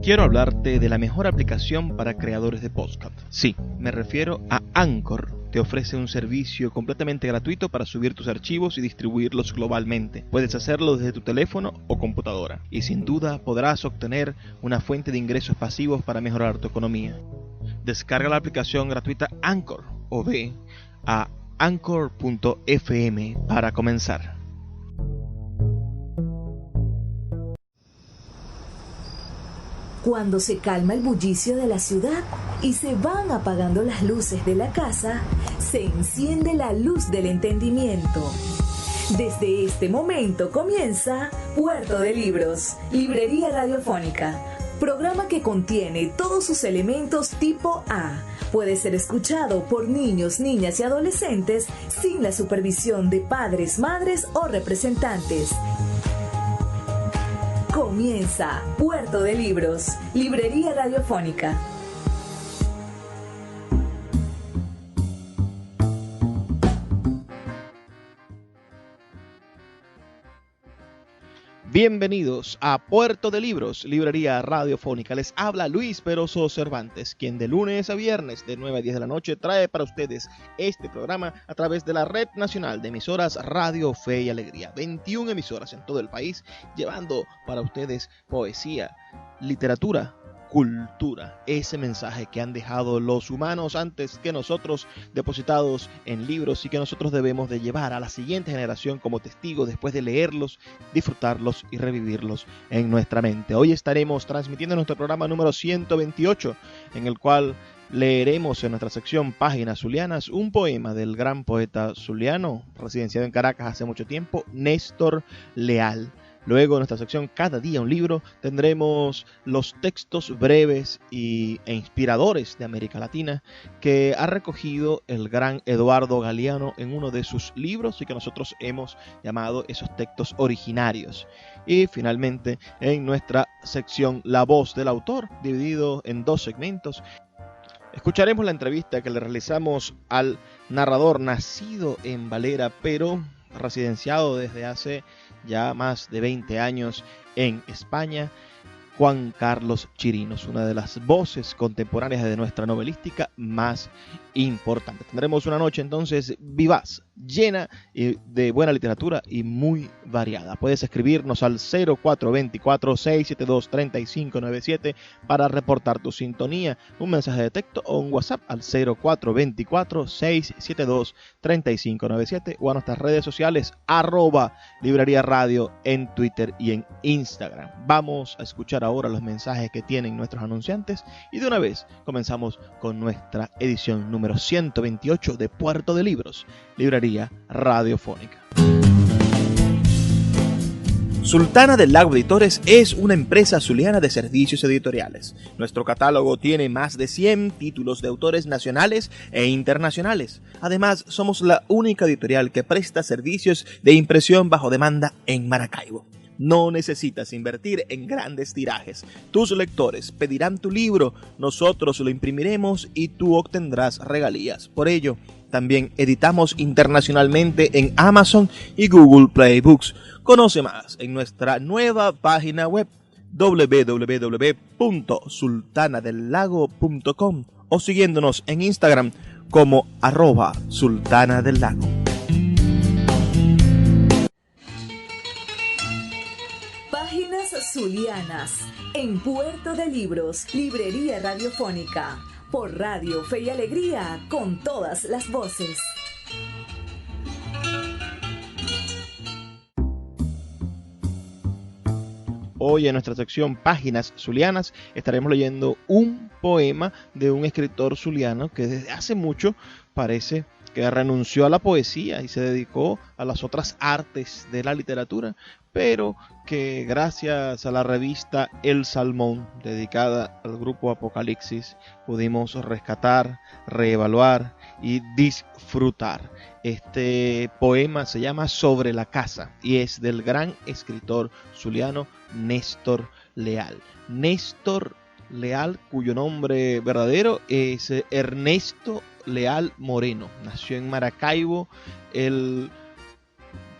Quiero hablarte de la mejor aplicación para creadores de podcast. Sí, me refiero a Anchor. Te ofrece un servicio completamente gratuito para subir tus archivos y distribuirlos globalmente. Puedes hacerlo desde tu teléfono o computadora y sin duda podrás obtener una fuente de ingresos pasivos para mejorar tu economía. Descarga la aplicación gratuita Anchor o ve a anchor.fm para comenzar. Cuando se calma el bullicio de la ciudad y se van apagando las luces de la casa, se enciende la luz del entendimiento. Desde este momento comienza Puerto de Libros, Librería Radiofónica, programa que contiene todos sus elementos tipo A. Puede ser escuchado por niños, niñas y adolescentes sin la supervisión de padres, madres o representantes. Comienza Puerto de Libros, Librería Radiofónica. Bienvenidos a Puerto de Libros, Librería Radiofónica. Les habla Luis Peroso Cervantes, quien de lunes a viernes de 9 a 10 de la noche trae para ustedes este programa a través de la Red Nacional de Emisoras Radio Fe y Alegría. 21 emisoras en todo el país, llevando para ustedes poesía, literatura, cultura, ese mensaje que han dejado los humanos antes que nosotros, depositados en libros y que nosotros debemos de llevar a la siguiente generación como testigo después de leerlos, disfrutarlos y revivirlos en nuestra mente. Hoy estaremos transmitiendo nuestro programa número 128, en el cual leeremos en nuestra sección Páginas Zulianas un poema del gran poeta zuliano, residenciado en Caracas hace mucho tiempo, Néstor Leal. Luego, en nuestra sección Cada día un libro, tendremos los textos breves e inspiradores de América Latina que ha recogido el gran Eduardo Galeano en uno de sus libros y que nosotros hemos llamado esos textos originarios. Y finalmente, en nuestra sección La voz del autor, dividido en dos segmentos, escucharemos la entrevista que le realizamos al narrador nacido en Valera, pero residenciado desde hace ya más de 20 años en España, Juan Carlos Chirinos, una de las voces contemporáneas de nuestra novelística más importante. Tendremos una noche entonces vivaz, llena de buena literatura y muy variada. Puedes escribirnos al 0424-672-3597 para reportar tu sintonía, un mensaje de texto o un WhatsApp al 0424-672-3597 o a nuestras redes sociales @Librería Radio en Twitter y en Instagram. Vamos a escuchar ahora los mensajes que tienen nuestros anunciantes y de una vez comenzamos con nuestra edición número 128 de Puerto de Libros, Librería Radiofónica. Sultana del Lago Editores es una empresa zuliana de servicios editoriales. Nuestro catálogo tiene más de 100 títulos de autores nacionales e internacionales. Además, somos la única editorial que presta servicios de impresión bajo demanda en Maracaibo. No necesitas invertir en grandes tirajes. Tus lectores pedirán tu libro, nosotros lo imprimiremos y tú obtendrás regalías. Por ello, también editamos internacionalmente en Amazon y Google Play Books. Conoce más en nuestra nueva página web www.sultanadelago.com o siguiéndonos en Instagram como @sultanadelago. Páginas Zulianas, en Puerto de Libros, Librería Radiofónica, por Radio Fe y Alegría, con todas las voces. Hoy en nuestra sección Páginas Zulianas estaremos leyendo un poema de un escritor zuliano que desde hace mucho parece que renunció a la poesía y se dedicó a las otras artes de la literatura, pero que gracias a la revista El Salmón, dedicada al grupo Apocalipsis, pudimos rescatar, reevaluar y disfrutar. Este poema se llama Sobre la casa y es del gran escritor zuliano Néstor Leal. Néstor Leal, cuyo nombre verdadero es Ernesto Leal Moreno. Nació en Maracaibo el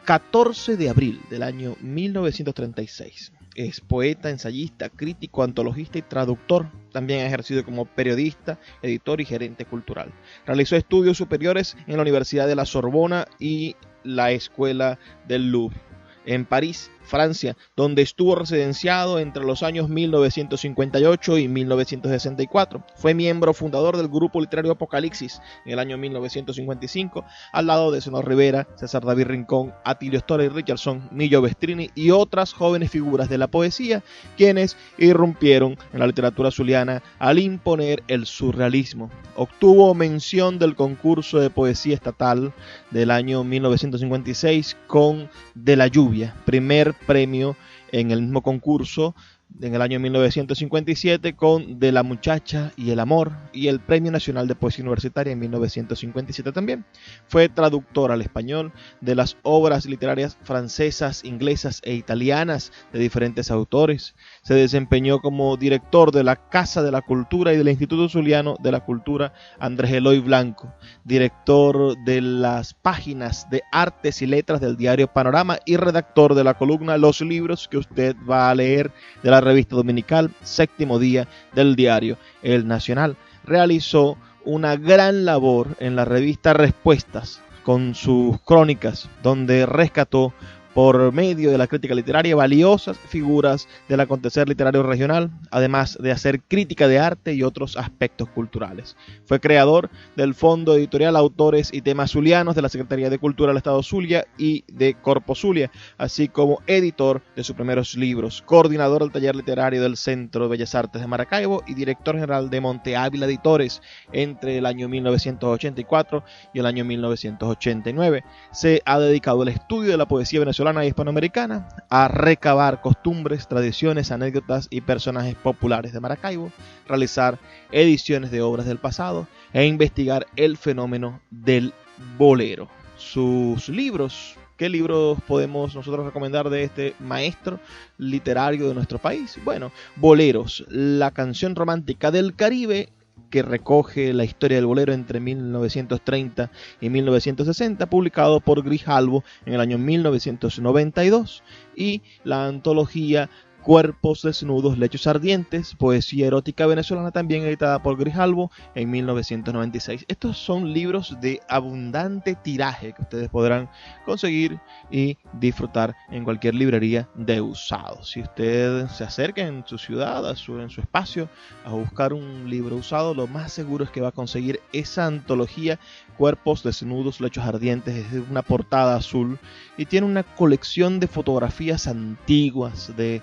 14 de abril del año 1936. Es poeta, ensayista, crítico, antologista y traductor. También ha ejercido como periodista, editor y gerente cultural. Realizó estudios superiores en la Universidad de la Sorbona y la Escuela del Louvre, en París, Francia, donde estuvo residenciado entre los años 1958 y 1964. Fue miembro fundador del grupo literario Apocalipsis en el año 1955, al lado de Zenón Rivera, César David Rincón, Atilio Storey Richardson, Millo Bestrini y otras jóvenes figuras de la poesía, quienes irrumpieron en la literatura zuliana al imponer el surrealismo. Obtuvo mención del concurso de poesía estatal del año 1956 con De la lluvia, primer premio en el mismo concurso en el año 1957 con De la muchacha y el amor, y el Premio Nacional de Poesía Universitaria en 1957 también. Fue traductor al español de las obras literarias francesas, inglesas e italianas de diferentes autores. Se desempeñó como director de la Casa de la Cultura y del Instituto Zuliano de la Cultura Andrés Eloy Blanco, director de las páginas de artes y letras del diario Panorama y redactor de la columna Los libros que usted va a leer de la revista dominical Séptimo Día del diario El Nacional. Realizó una gran labor en la revista Respuestas con sus crónicas, donde rescató por medio de la crítica literaria valiosas figuras del acontecer literario regional, además de hacer crítica de arte y otros aspectos culturales. Fue creador del Fondo Editorial Autores y Temas Zulianos de la Secretaría de Cultura del Estado Zulia y de Corpo Zulia, así como editor de sus primeros libros, coordinador del taller literario del Centro de Bellas Artes de Maracaibo y director general de Monte Ávila Editores entre el año 1984 y el año 1989. Se ha dedicado al estudio de la poesía venezolana y hispanoamericana, a recabar costumbres, tradiciones, anécdotas y personajes populares de Maracaibo, realizar ediciones de obras del pasado e investigar el fenómeno del bolero. Sus libros, ¿qué libros podemos nosotros recomendar de este maestro literario de nuestro país? Bueno, Boleros, la canción romántica del Caribe, que recoge la historia del bolero entre 1930 y 1960, publicado por Grijalbo en el año 1992, y la antología Cuerpos desnudos, lechos ardientes, poesía erótica venezolana, también editada por Grijalbo en 1996. Estos son libros de abundante tiraje que ustedes podrán conseguir y disfrutar en cualquier librería de usados. Si usted se acerca en su ciudad, en su espacio, a buscar un libro usado, lo más seguro es que va a conseguir esa antología Cuerpos desnudos, lechos ardientes. Es una portada azul y tiene una colección de fotografías antiguas de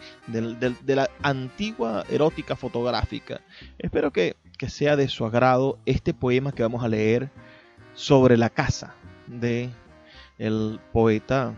la antigua erótica fotográfica. Espero que sea de su agrado este poema que vamos a leer sobre la casa de el poeta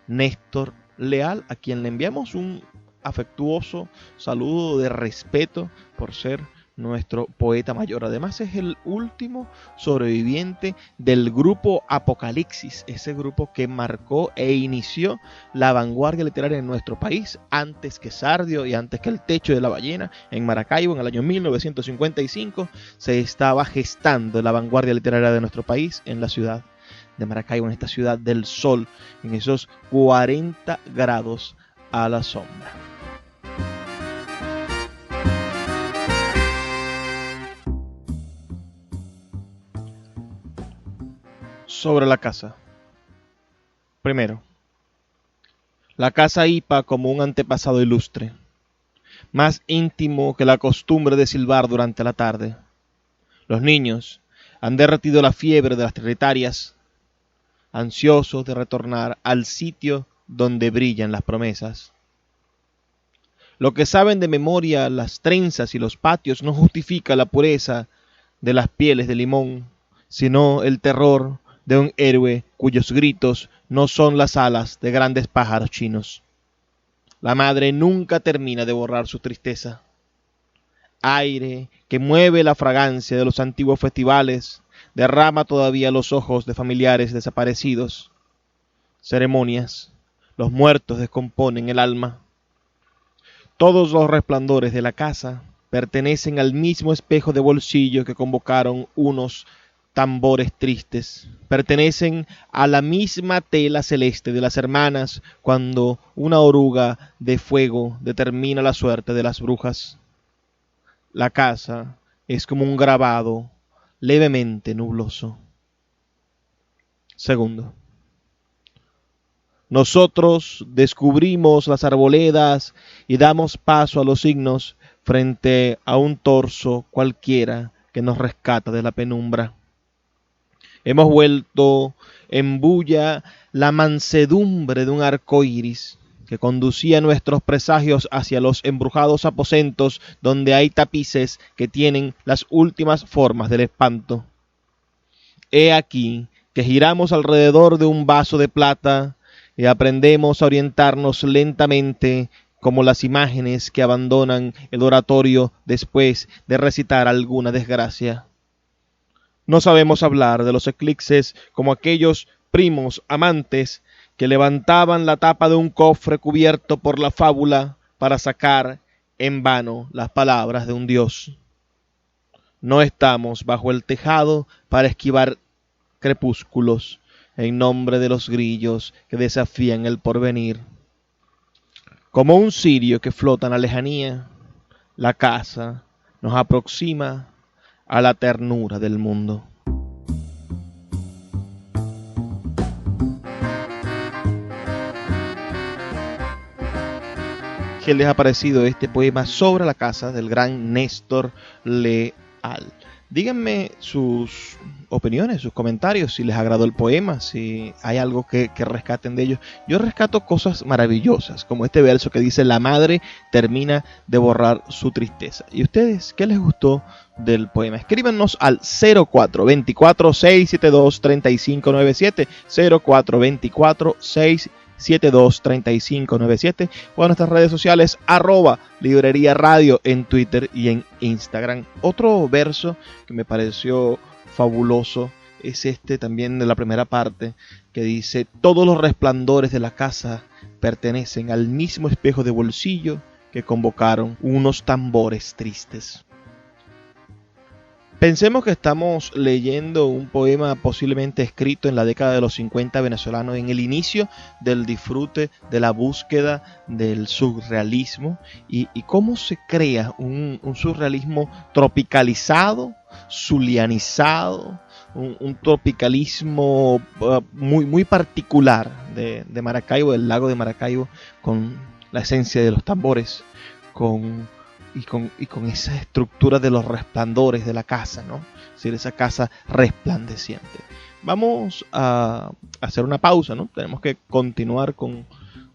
Néstor Leal, a quien le enviamos un afectuoso saludo de respeto por ser nuestro poeta mayor. Además es el último sobreviviente del grupo Apocalipsis, ese grupo que marcó e inició la vanguardia literaria en nuestro país, antes que Sardio y antes que El Techo de la Ballena. En Maracaibo, en el año 1955, se estaba gestando la vanguardia literaria de nuestro país en la ciudad de Maracaibo, en esta ciudad del sol, en esos 40 grados a la sombra. Sobre la casa. Primero, la casa hipa como un antepasado ilustre, más íntimo que la costumbre de silbar durante la tarde. Los niños han derretido la fiebre de las trinitarias, ansiosos de retornar al sitio donde brillan las promesas. Lo que saben de memoria las trenzas y los patios no justifica la pureza de las pieles de limón, sino el terror de un héroe cuyos gritos no son las alas de grandes pájaros chinos. La madre nunca termina de borrar su tristeza. Aire que mueve la fragancia de los antiguos festivales, derrama todavía los ojos de familiares desaparecidos. Ceremonias, los muertos descomponen el alma. Todos los resplandores de la casa pertenecen al mismo espejo de bolsillo que convocaron unos tambores tristes. Pertenecen a la misma tela celeste de las hermanas cuando una oruga de fuego determina la suerte de las brujas. La casa es como un grabado levemente nubloso. Segundo. Nosotros descubrimos las arboledas y damos paso a los signos frente a un torso cualquiera que nos rescata de la penumbra. Hemos vuelto en bulla la mansedumbre de un arco iris que conducía nuestros presagios hacia los embrujados aposentos donde hay tapices que tienen las últimas formas del espanto. He aquí que giramos alrededor de un vaso de plata y aprendemos a orientarnos lentamente como las imágenes que abandonan el oratorio después de recitar alguna desgracia. No sabemos hablar de los eclipses como aquellos primos amantes que levantaban la tapa de un cofre cubierto por la fábula para sacar en vano las palabras de un dios. No estamos bajo el tejado para esquivar crepúsculos en nombre de los grillos que desafían el porvenir. Como un cirio que flota en la lejanía, la casa nos aproxima a la ternura del mundo. ¿Qué les ha parecido este poema sobre la casa del gran Néstor Leal? Díganme sus opiniones, sus comentarios, si les agradó el poema, si hay algo que rescaten de ellos. Yo rescato cosas maravillosas, como este verso que dice: la madre termina de borrar su tristeza. ¿Y ustedes qué les gustó del poema? Escríbanos al 0424-672-3597, 0424-672-3597 o a nuestras redes sociales @Librería Radio en Twitter y en Instagram. Otro verso que me pareció fabuloso es este también de la primera parte, que dice: todos los resplandores de la casa pertenecen al mismo espejo de bolsillo que convocaron unos tambores tristes. Pensemos que estamos leyendo un poema posiblemente escrito en la década de los 50 venezolano, en el inicio del disfrute de la búsqueda del surrealismo y cómo se crea un surrealismo tropicalizado, zulianizado, un tropicalismo muy particular de Maracaibo, del lago de Maracaibo, con la esencia de los tambores, con esa estructura de los resplandores de la casa, ¿no? Es decir, esa casa resplandeciente. Vamos a hacer una pausa, ¿no? Tenemos que continuar con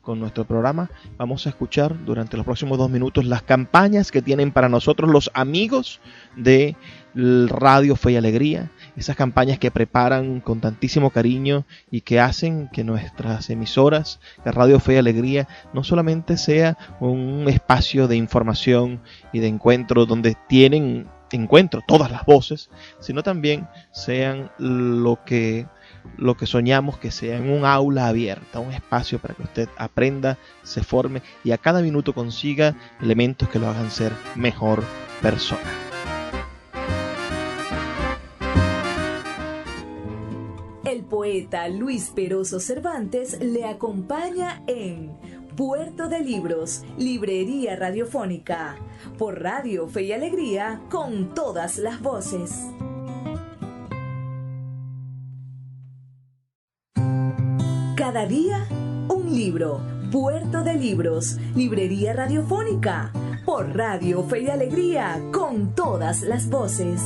nuestro programa. Vamos a escuchar durante los próximos 2 minutos las campañas que tienen para nosotros los amigos de Radio Fe y Alegría. Esas campañas que preparan con tantísimo cariño y que hacen que nuestras emisoras de Radio Fe y Alegría no solamente sea un espacio de información y de encuentro donde tienen encuentro todas las voces, sino también sean lo que soñamos que sea, en un aula abierta, un espacio para que usted aprenda, se forme y a cada minuto consiga elementos que lo hagan ser mejor persona. El poeta Luis Peroso Cervantes le acompaña en Puerto de Libros, Librería Radiofónica, por Radio Fe y Alegría, con todas las voces. Cada día, un libro. Puerto de Libros, Librería Radiofónica, por Radio Fe y Alegría, con todas las voces.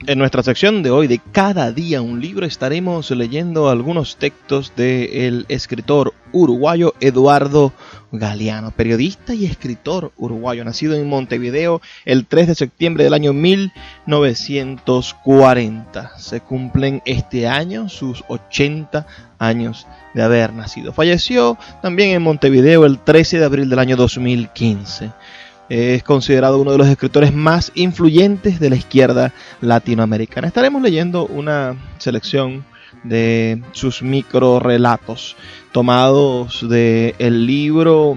En nuestra sección de hoy de Cada día un libro estaremos leyendo algunos textos del escritor uruguayo Eduardo Galeano, periodista y escritor uruguayo, nacido en Montevideo el 3 de septiembre del año 1940. Se cumplen este año sus 80 años de haber nacido. Falleció también en Montevideo el 13 de abril del año 2015. Es considerado uno de los escritores más influyentes de la izquierda latinoamericana. Estaremos leyendo una selección de sus microrelatos tomados del libro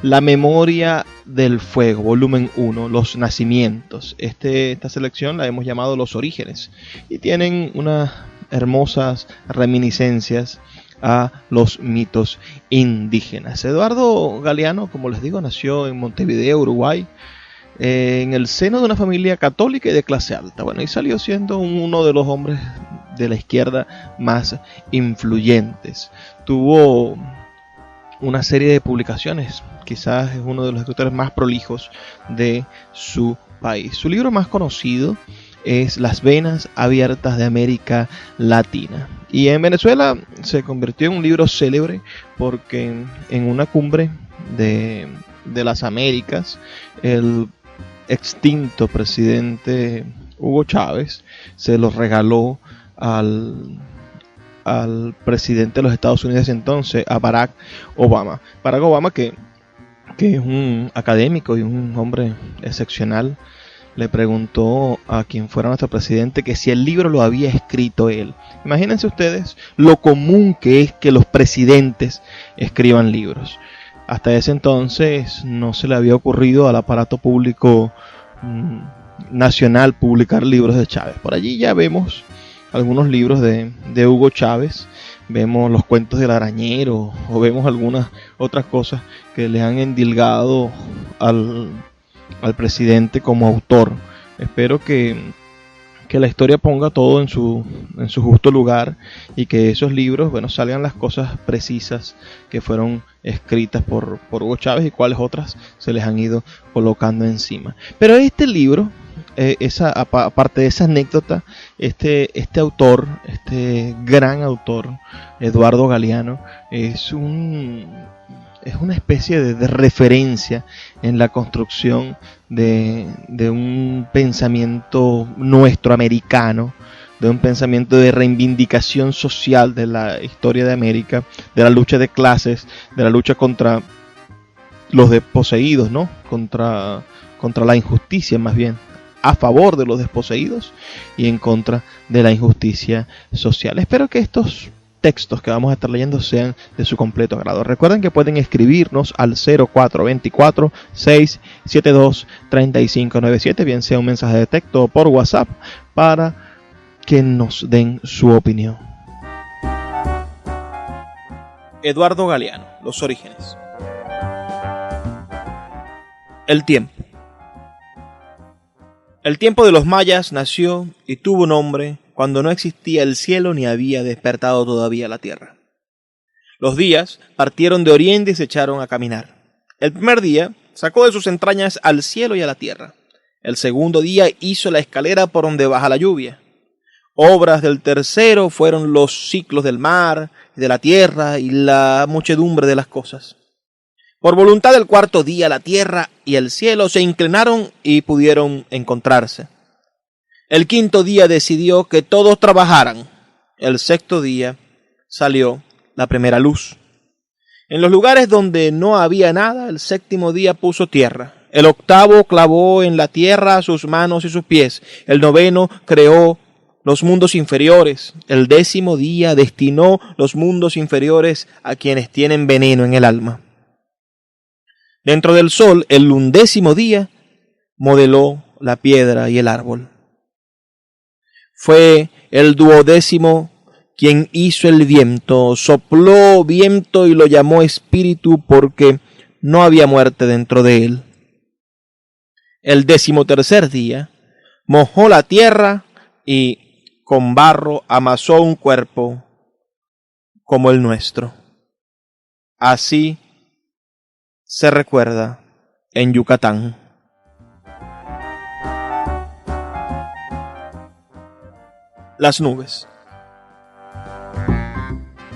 La memoria del fuego, volumen 1, los nacimientos. Esta selección la hemos llamado Los Orígenes y tienen unas hermosas reminiscencias a los mitos indígenas. Eduardo Galeano, como les digo, nació en Montevideo, Uruguay, en el seno de una familia católica y de clase alta. Bueno, y salió siendo uno de los hombres de la izquierda más influyentes. Tuvo una serie de publicaciones, quizás es uno de los escritores más prolijos de su país. Su libro más conocido es Las Venas Abiertas de América Latina. Y en Venezuela se convirtió en un libro célebre porque en una cumbre de las Américas, el extinto presidente Hugo Chávez se lo regaló al presidente de los Estados Unidos entonces, a Barack Obama. Barack Obama, que es un académico y un hombre excepcional, le preguntó a quien fuera nuestro presidente que si el libro lo había escrito él. Imagínense ustedes lo común que es que los presidentes escriban libros. Hasta ese entonces no se le había ocurrido al aparato público nacional publicar libros de Chávez. Por allí ya vemos algunos libros de Hugo Chávez, vemos los cuentos del arañero o vemos algunas otras cosas que le han endilgado al presidente como autor. Espero que la historia ponga todo en su justo lugar y que esos libros, bueno, salgan las cosas precisas que fueron escritas por Hugo Chávez y cuáles otras se les han ido colocando encima. Pero este libro, aparte de esa anécdota, este autor, este gran autor, Eduardo Galeano, es una especie de referencia en la construcción de un pensamiento nuestro americano, de un pensamiento de reivindicación social de la historia de América, de la lucha de clases, de la lucha contra los desposeídos, ¿no? Contra la injusticia, más bien, a favor de los desposeídos y en contra de la injusticia social. Espero que estos textos que vamos a estar leyendo sean de su completo agrado. Recuerden que pueden escribirnos al 0424-672-3597, bien sea un mensaje de texto o por WhatsApp, para que nos den su opinión. Eduardo Galeano, Los Orígenes. El tiempo. El tiempo de los mayas nació y tuvo nombre cuando no existía el cielo ni había despertado todavía la tierra. Los días partieron de oriente y se echaron a caminar. El primer día sacó de sus entrañas al cielo y a la tierra. El segundo día hizo la escalera por donde baja la lluvia. Obras del tercero fueron los ciclos del mar, de la tierra y la muchedumbre de las cosas. Por voluntad del cuarto día la tierra y el cielo se inclinaron y pudieron encontrarse. El quinto día decidió que todos trabajaran. El sexto día salió la primera luz. En los lugares donde no había nada, el séptimo día puso tierra. El octavo clavó en la tierra sus manos y sus pies. El noveno creó los mundos inferiores. El décimo día destinó los mundos inferiores a quienes tienen veneno en el alma. Dentro del sol, el undécimo día modeló la piedra y el árbol. Fue el duodécimo quien hizo el viento, sopló viento y lo llamó espíritu porque no había muerte dentro de él. El 13º día mojó la tierra y con barro amasó un cuerpo como el nuestro. Así se recuerda en Yucatán. Las nubes.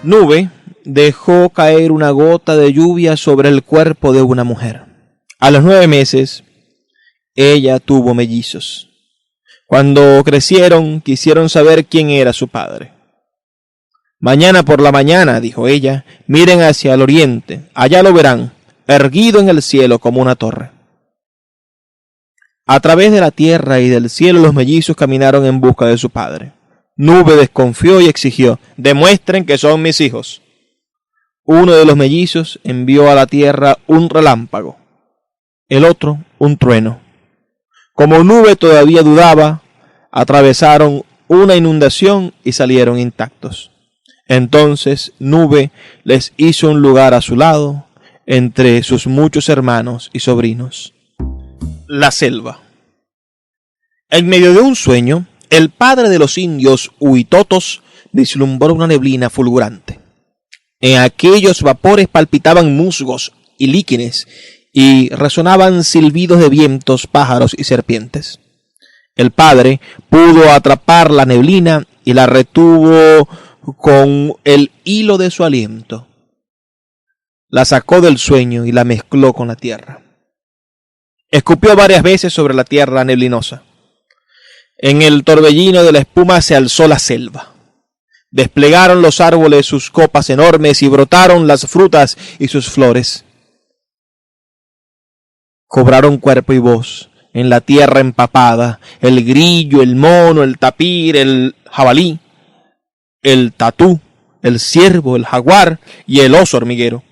Nube dejó caer una gota de lluvia sobre el cuerpo de una mujer. A los 9 meses, ella tuvo mellizos. Cuando crecieron, quisieron saber quién era su padre. Mañana por la mañana, dijo ella, miren hacia el oriente, allá lo verán, erguido en el cielo como una torre. A través de la tierra y del cielo los mellizos caminaron en busca de su padre. Nube desconfió y exigió, demuestren que son mis hijos. Uno de los mellizos envió a la tierra un relámpago, el otro un trueno. Como Nube todavía dudaba, atravesaron una inundación y salieron intactos. Entonces Nube les hizo un lugar a su lado, entre sus muchos hermanos y sobrinos. La selva. En medio de un sueño, el padre de los indios Huitotos vislumbró una neblina fulgurante. En aquellos vapores palpitaban musgos y líquenes y resonaban silbidos de vientos, pájaros y serpientes. El padre pudo atrapar la neblina y la retuvo con el hilo de su aliento. La sacó del sueño y la mezcló con la tierra. Escupió varias veces sobre la tierra neblinosa. En el torbellino de la espuma se alzó la selva. Desplegaron los árboles sus copas enormes y brotaron las frutas y sus flores. Cobraron cuerpo y voz en la tierra empapada, el grillo, el mono, el tapir, el jabalí, el tatú, el ciervo, el jaguar y el oso hormiguero.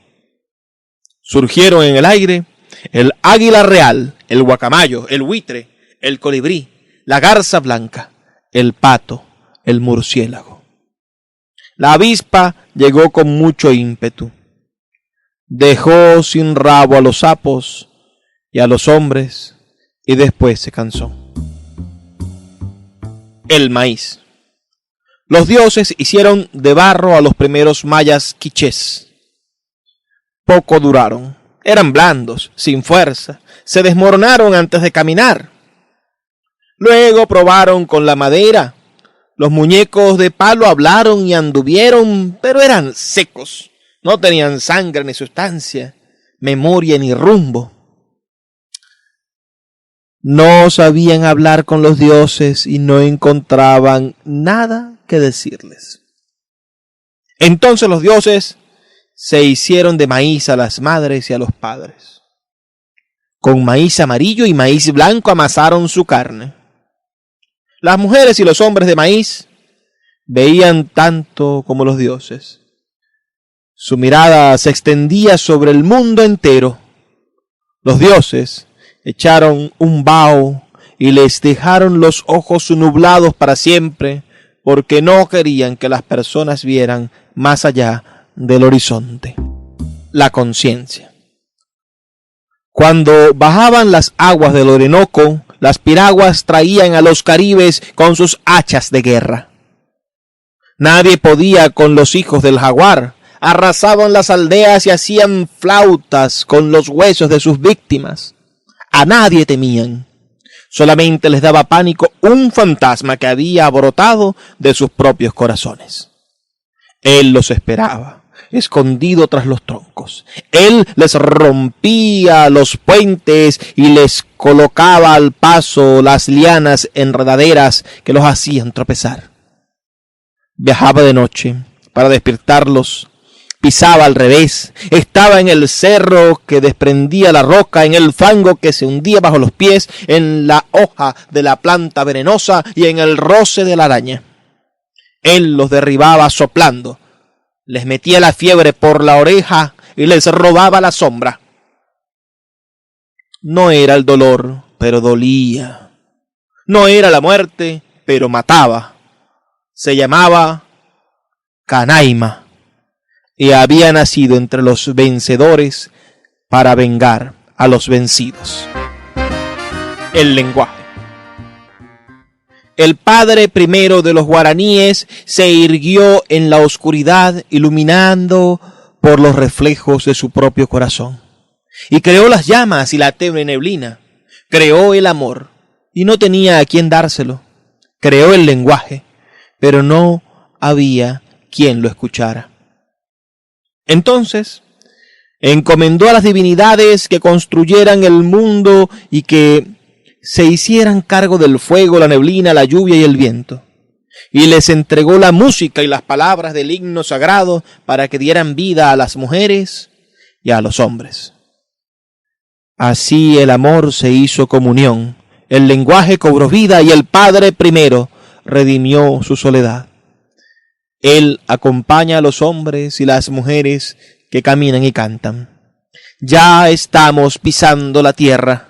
Surgieron en el aire el águila real, el guacamayo, el buitre, el colibrí, la garza blanca, el pato, el murciélago. La avispa llegó con mucho ímpetu. Dejó sin rabo a los sapos y a los hombres y después se cansó. El maíz. Los dioses hicieron de barro a los primeros mayas quichés. Poco duraron. Eran blandos, sin fuerza. Se desmoronaron antes de caminar. Luego probaron con la madera. Los muñecos de palo hablaron y anduvieron, pero eran secos. No tenían sangre ni sustancia, memoria ni rumbo. No sabían hablar con los dioses y no encontraban nada que decirles. Entonces los dioses se hicieron de maíz a las madres y a los padres. Con maíz amarillo y maíz blanco amasaron su carne. Las mujeres y los hombres de maíz veían tanto como los dioses. Su mirada se extendía sobre el mundo entero. Los dioses echaron un vaho y les dejaron los ojos nublados para siempre, porque no querían que las personas vieran más allá del horizonte. La conciencia. Cuando bajaban las aguas del Orinoco, las piraguas traían a los caribes con sus hachas de guerra. Nadie podía con los hijos del jaguar. Arrasaban las aldeas y hacían flautas con los huesos de sus víctimas. A nadie temían. Solamente les daba pánico un fantasma que había brotado de sus propios corazones. Él los esperaba, escondido tras los troncos. Él les rompía los puentes y les colocaba al paso las lianas enredaderas que los hacían tropezar. Viajaba de noche para despertarlos. Pisaba al revés, estaba en el cerro que desprendía la roca, en el fango que se hundía bajo los pies, en la hoja de la planta venenosa y en el roce de la araña. Él los derribaba soplando, les metía la fiebre por la oreja y les robaba la sombra. No era el dolor, pero dolía. No era la muerte, pero mataba. Se llamaba Canaima. Y había nacido entre los vencedores para vengar a los vencidos. El lenguaje. El padre primero de los guaraníes se irguió en la oscuridad, iluminando por los reflejos de su propio corazón. Y creó las llamas y la tenue neblina. Creó el amor y no tenía a quién dárselo. Creó el lenguaje, pero no había quien lo escuchara. Entonces, encomendó a las divinidades que construyeran el mundo y que se hicieran cargo del fuego, la neblina, la lluvia y el viento. Y les entregó la música y las palabras del himno sagrado para que dieran vida a las mujeres y a los hombres. Así el amor se hizo comunión, el lenguaje cobró vida y el Padre primero redimió su soledad. Él acompaña a los hombres y las mujeres que caminan y cantan. Ya estamos pisando la tierra,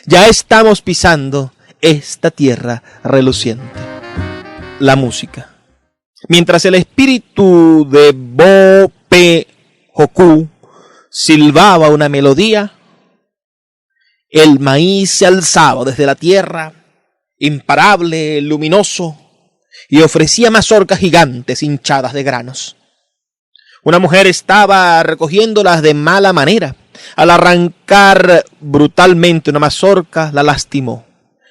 ya estamos pisando esta tierra reluciente. La música. Mientras el espíritu de Bo-Pe-Hoku silbaba una melodía, el maíz se alzaba desde la tierra, imparable, luminoso, y ofrecía mazorcas gigantes hinchadas de granos. Una mujer estaba recogiéndolas de mala manera. Al arrancar brutalmente una mazorca, la lastimó.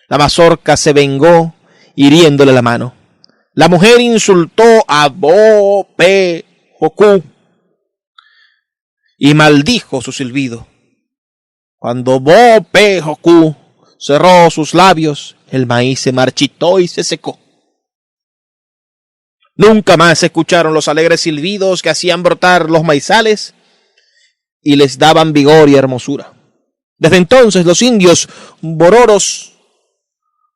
La mazorca se vengó, hiriéndole la mano. La mujer insultó a Bo-Pe-Hoku y maldijo su silbido. Cuando Bo-Pe-Hoku cerró sus labios, el maíz se marchitó y se secó. Nunca más se escucharon los alegres silbidos que hacían brotar los maizales y les daban vigor y hermosura. Desde entonces los indios bororos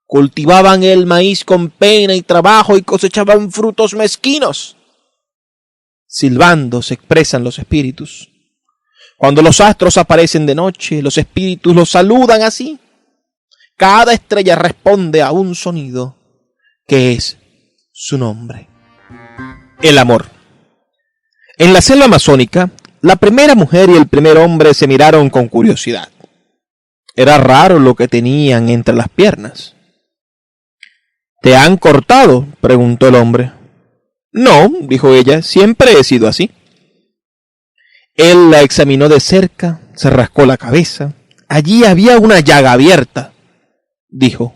cultivaban el maíz con pena y trabajo y cosechaban frutos mezquinos. Silbando se expresan los espíritus. Cuando los astros aparecen de noche, los espíritus los saludan así. Cada estrella responde a un sonido que es su nombre. El amor. En la selva amazónica, la primera mujer y el primer hombre se miraron con curiosidad. Era raro lo que tenían entre las piernas. ¿Te han cortado?, preguntó el hombre. No, dijo ella, siempre he sido así. Él la examinó de cerca, se rascó la cabeza. Allí había una llaga abierta. Dijo,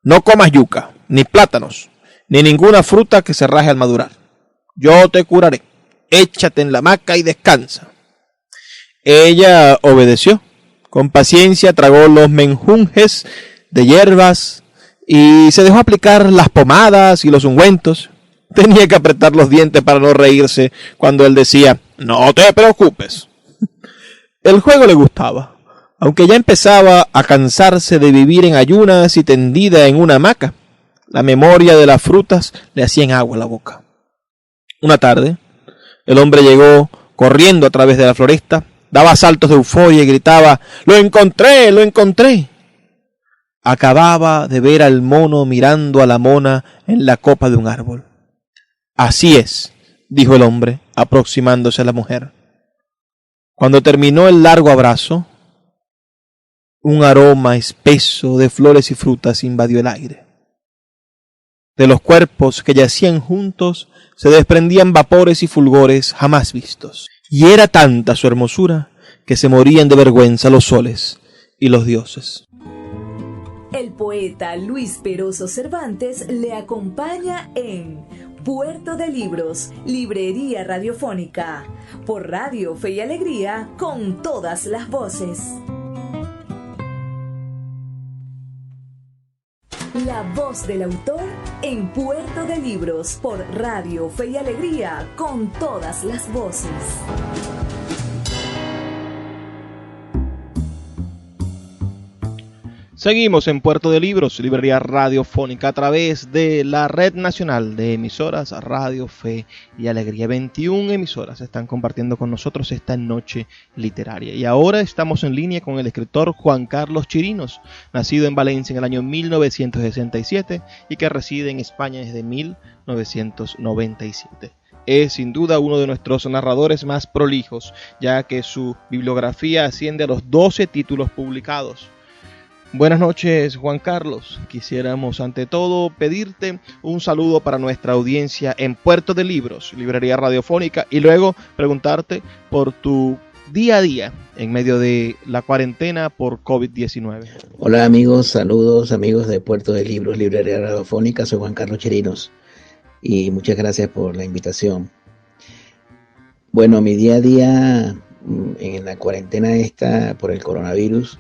no comas yuca, ni plátanos, ni ninguna fruta que se raje al madurar. Yo te curaré. Échate en la hamaca y descansa. Ella obedeció. Con paciencia tragó los menjunjes de hierbas y se dejó aplicar las pomadas y los ungüentos. Tenía que apretar los dientes para no reírse cuando él decía, no te preocupes. El juego le gustaba, aunque ya empezaba a cansarse de vivir en ayunas y tendida en una hamaca. La memoria de las frutas le hacían agua en la boca. Una tarde, el hombre llegó corriendo a través de la floresta, daba saltos de euforia y gritaba, ¡lo encontré! ¡Lo encontré! Acababa de ver al mono mirando a la mona en la copa de un árbol. Así es, dijo el hombre, aproximándose a la mujer. Cuando terminó el largo abrazo, un aroma espeso de flores y frutas invadió el aire. De los cuerpos que yacían juntos se desprendían vapores y fulgores jamás vistos. Y era tanta su hermosura que se morían de vergüenza los soles y los dioses. El poeta Luis Peroso Cervantes le acompaña en Puerto de Libros, Librería Radiofónica, por Radio Fe y Alegría, con todas las voces. La voz del autor en Puerto de Libros por Radio Fe y Alegría con todas las voces. Seguimos en Puerto de Libros, librería radiofónica a través de la Red Nacional de Emisoras Radio Fe y Alegría. 21 emisoras están compartiendo con nosotros esta noche literaria. Y ahora estamos en línea con el escritor Juan Carlos Chirinos, nacido en Valencia en el año 1967 y que reside en España desde 1997. Es sin duda uno de nuestros narradores más prolijos, ya que su bibliografía asciende a los 12 títulos publicados. Buenas noches, Juan Carlos. Quisiéramos ante todo pedirte un saludo para nuestra audiencia en Puerto de Libros, librería radiofónica, y luego preguntarte por tu día a día en medio de la cuarentena por COVID-19. Hola amigos, saludos amigos de Puerto de Libros, librería radiofónica. Soy Juan Carlos Chirinos y muchas gracias por la invitación. Bueno, mi día a día en la cuarentena esta por el coronavirus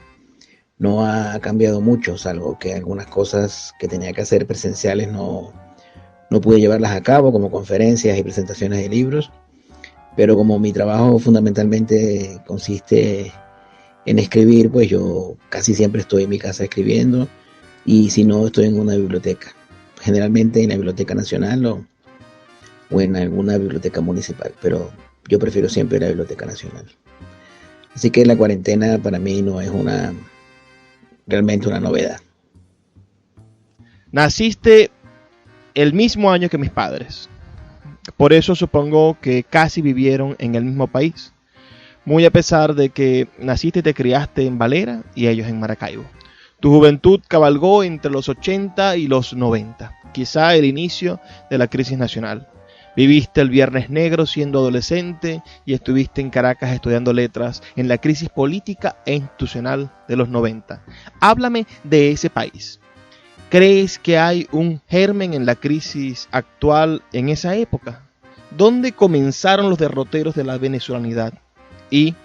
no ha cambiado mucho, salvo que algunas cosas que tenía que hacer presenciales no pude llevarlas a cabo, como conferencias y presentaciones de libros, pero como mi trabajo fundamentalmente consiste en escribir, pues yo casi siempre estoy en mi casa escribiendo, y si no, estoy en una biblioteca, generalmente en la Biblioteca Nacional o en alguna biblioteca municipal, pero yo prefiero siempre la Biblioteca Nacional. Así que la cuarentena para mí no es realmente una novedad. Naciste el mismo año que mis padres. Por eso supongo que casi vivieron en el mismo país. Muy a pesar de que naciste y te criaste en Valera y ellos en Maracaibo. Tu juventud cabalgó entre los 80 y los 90, quizá el inicio de la crisis nacional. Viviste el Viernes Negro siendo adolescente y estuviste en Caracas estudiando letras en la crisis política e institucional de los 90. Háblame de ese país. ¿Crees que hay un germen en la crisis actual en esa época? ¿Dónde comenzaron los derroteros de la venezolanidad? Y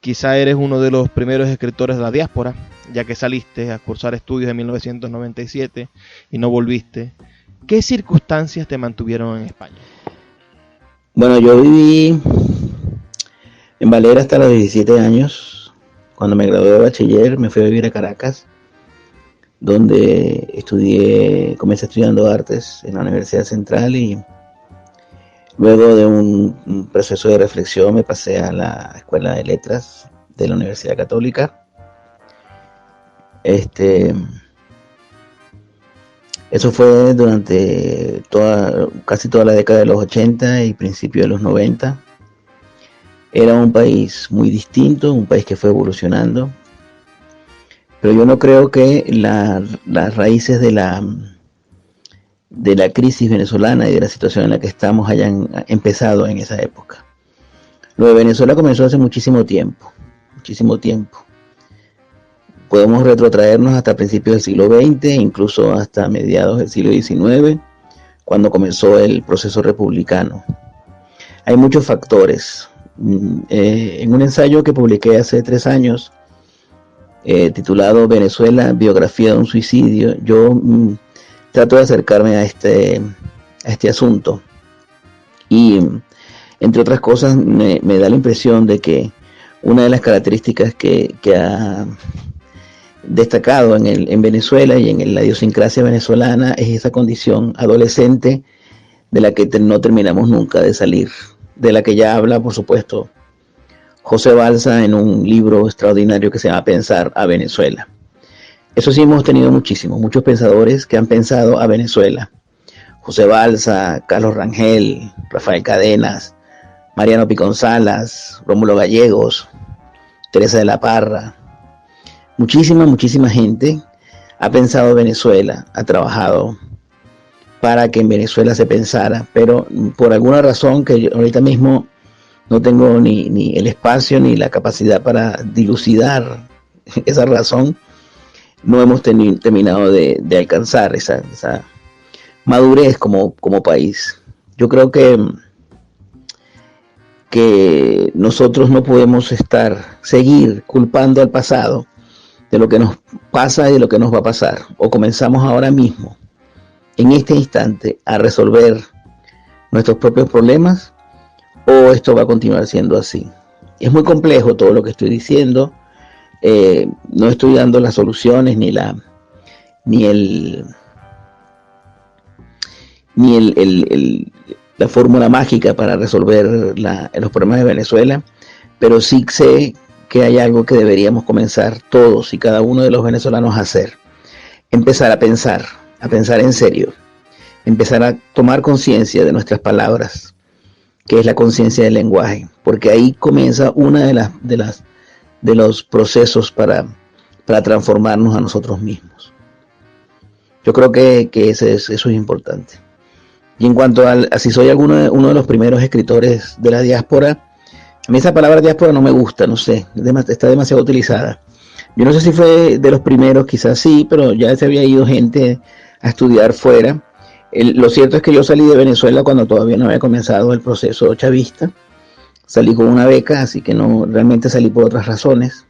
quizá eres uno de los primeros escritores de la diáspora, ya que saliste a cursar estudios en 1997 y no volviste. ¿Qué circunstancias te mantuvieron en España? Bueno, yo viví en Valera hasta los 17 años. Cuando me gradué de bachiller me fui a vivir a Caracas, donde comencé estudiando artes en la Universidad Central y luego de un proceso de reflexión me pasé a la Escuela de Letras de la Universidad Católica. Eso fue durante casi toda la década de los 80 y principios de los 90. Era un país muy distinto, un país que fue evolucionando. Pero yo no creo que las raíces de la crisis venezolana y de la situación en la que estamos hayan empezado en esa época. Lo de Venezuela comenzó hace muchísimo tiempo. Podemos retrotraernos hasta principios del siglo XX, incluso hasta mediados del siglo XIX, cuando comenzó el proceso republicano. Hay muchos factores. En un ensayo que publiqué hace 3 años, titulado Venezuela, biografía de un suicidio, yo trato de acercarme a este asunto. Y entre otras cosas me da la impresión de que una de las características que ha destacado en Venezuela y en la idiosincrasia venezolana es esa condición adolescente de la que no terminamos nunca de salir, de la que ya habla, por supuesto, José Balsa en un libro extraordinario que se llama Pensar a Venezuela. Eso sí, hemos tenido muchos pensadores que han pensado a Venezuela. José Balsa, Carlos Rangel, Rafael Cadenas, Mariano Piconsalas, Rómulo Gallegos, Teresa de la Parra. Muchísima gente ha pensado Venezuela, ha trabajado para que en Venezuela se pensara, pero por alguna razón que yo ahorita mismo no tengo ni el espacio ni la capacidad para dilucidar esa razón, no hemos terminado de alcanzar esa madurez como país. Yo creo que nosotros no podemos seguir culpando al pasado de lo que nos pasa y de lo que nos va a pasar. O comenzamos ahora mismo, en este instante, a resolver nuestros propios problemas, o esto va a continuar siendo así. Es muy complejo todo lo que estoy diciendo. No estoy dando las soluciones ni la fórmula mágica para resolver los problemas de Venezuela, pero sí sé que hay algo que deberíamos comenzar todos y cada uno de los venezolanos a hacer. Empezar a pensar en serio, empezar a tomar conciencia de nuestras palabras, que es la conciencia del lenguaje, porque ahí comienza una de los procesos para transformarnos a nosotros mismos. Yo creo que eso es importante. Y en cuanto a si soy uno de los primeros escritores de la diáspora, a mí esa palabra diáspora no me gusta, no sé, está demasiado utilizada. Yo no sé si fue de los primeros, quizás sí, pero ya se había ido gente a estudiar fuera. Lo cierto es que yo salí de Venezuela cuando todavía no había comenzado el proceso chavista. Salí con una beca, así que no realmente salí por otras razones.